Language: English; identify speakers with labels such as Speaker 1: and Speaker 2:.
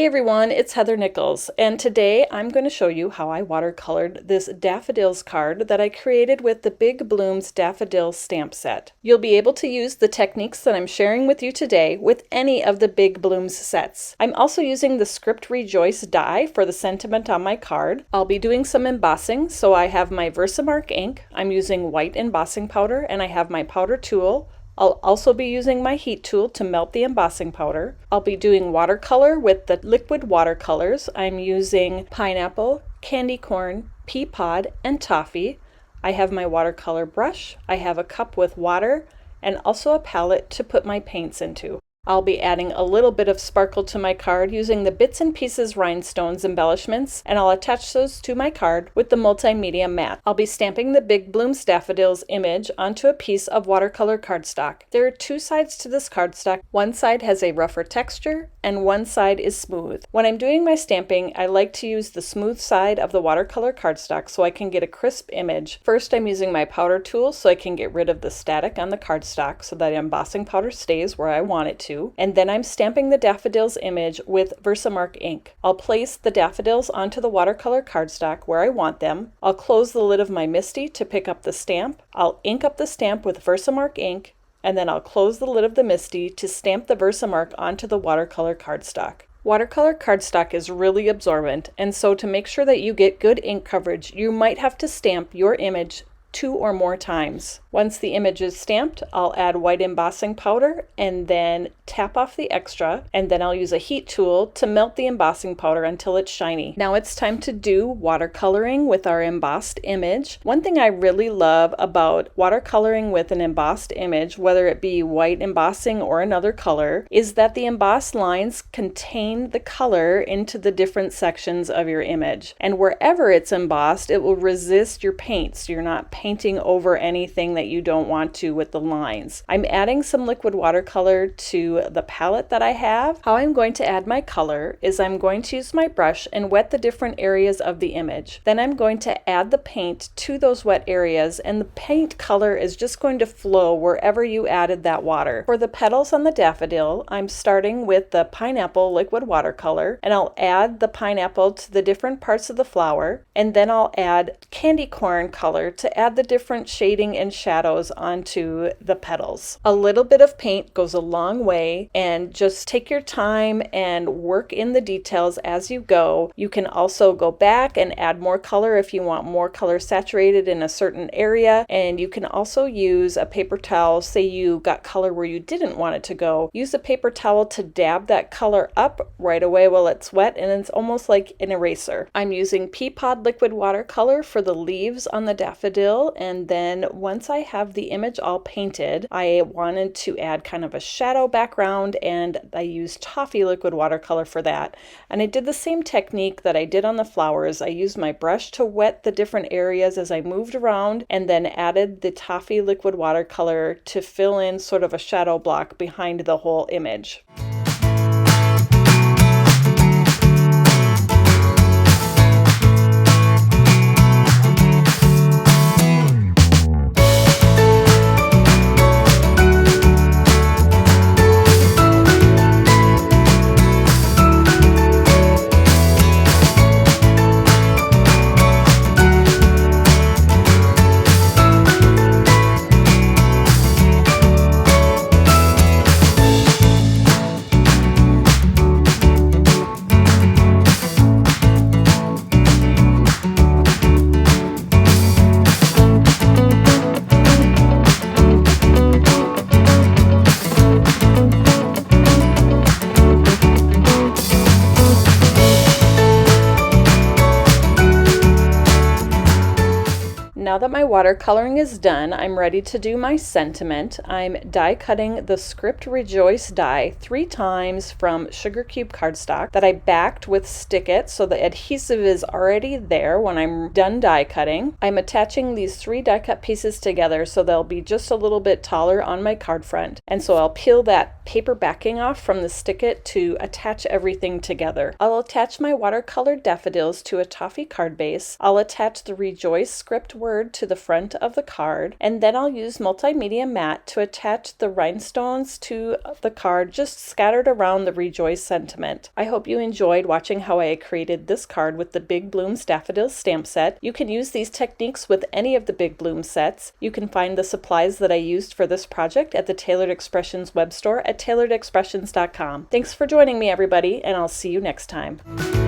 Speaker 1: everyone, it's Heather Nichols, and today I'm going to show you how I watercolored this Daffodils card that I created with the Big Blooms Daffodil stamp set. You'll be able to use the techniques that I'm sharing with you today with any of the Big Blooms sets. I'm also using the Script Rejoice die for the sentiment on my card. I'll be doing some embossing, so I have my VersaMark ink, I'm using white embossing powder, and I have my powder tool. I'll also be using my heat tool to melt the embossing powder. I'll be doing watercolor with the liquid watercolors. I'm using pineapple, candy corn, Peapod, and Toffee. I have my watercolor brush. I have a cup with water and also a palette to put my paints into. I'll be adding a little bit of sparkle to my card using the Bits and Pieces Rhinestones embellishments, and I'll attach those to my card with the multimedia mat. I'll be stamping the Big Blooms Daffodils image onto a piece of watercolor cardstock. There are two sides to this cardstock. One side has a rougher texture and one side is smooth. When I'm doing my stamping, I like to use the smooth side of the watercolor cardstock so I can get a crisp image. First, I'm using my powder tool so I can get rid of the static on the cardstock so that embossing powder stays where I want it to. And then I'm stamping the daffodils image with VersaMark ink. I'll place the daffodils onto the watercolor cardstock where I want them. I'll close the lid of my MISTI to pick up the stamp. I'll ink up the stamp with VersaMark ink, and then I'll close the lid of the MISTI to stamp the VersaMark onto the watercolor cardstock. Watercolor cardstock is really absorbent, and so to make sure that you get good ink coverage, you might have to stamp your image 2 or more times. Once the image is stamped, I'll add white embossing powder and then tap off the extra, and then I'll use a heat tool to melt the embossing powder until it's shiny. Now it's time to do watercoloring with our embossed image. One thing I really love about watercoloring with an embossed image, whether it be white embossing or another color, is that the embossed lines contain the color into the different sections of your image. And wherever it's embossed, it will resist your paint, so you're not painting over anything that you don't want to with the lines. I'm adding some liquid watercolor to the palette that I have. How I'm going to add my color is I'm going to use my brush and wet the different areas of the image. Then I'm going to add the paint to those wet areas, and the paint color is just going to flow wherever you added that water. For the petals on the daffodil, I'm starting with the pineapple liquid watercolor, and I'll add the pineapple to the different parts of the flower, and then I'll add candy corn color to add the different shading and shadows onto the petals. A little bit of paint goes a long way, and just take your time and work in the details as you go. You can also go back and add more color if you want more color saturated in a certain area, and you can also use a paper towel. Say you got color where you didn't want it to go. Use a paper towel to dab that color up right away while it's wet, and it's almost like an eraser. I'm using Peapod liquid watercolor for the leaves on the daffodil, and then once I have the image all painted, I wanted to add kind of a shadow background, and I used Toffee liquid watercolor for that. And I did the same technique that I did on the flowers. I used my brush to wet the different areas as I moved around, and then added the Toffee liquid watercolor to fill in sort of a shadow block behind the whole image. Now that my watercoloring is done, I'm ready to do my sentiment. I'm die cutting the Script Rejoice die 3 times from sugar cube cardstock that I backed with Stick It, so the adhesive is already there when I'm done die cutting. I'm attaching these 3 die cut pieces together so they'll be just a little bit taller on my card front. And so I'll peel that paper backing off from the Stick It to attach everything together. I'll attach my watercolored daffodils to a Toffee card base. I'll attach the Rejoice script word bird to the front of the card, and then I'll use multimedia matte to attach the rhinestones to the card just scattered around the Rejoice sentiment. I hope you enjoyed watching how I created this card with the Big Blooms Daffodils stamp set. You can use these techniques with any of the Big Bloom sets. You can find the supplies that I used for this project at the Tailored Expressions web store at tailoredexpressions.com. Thanks for joining me, everybody, and I'll see you next time.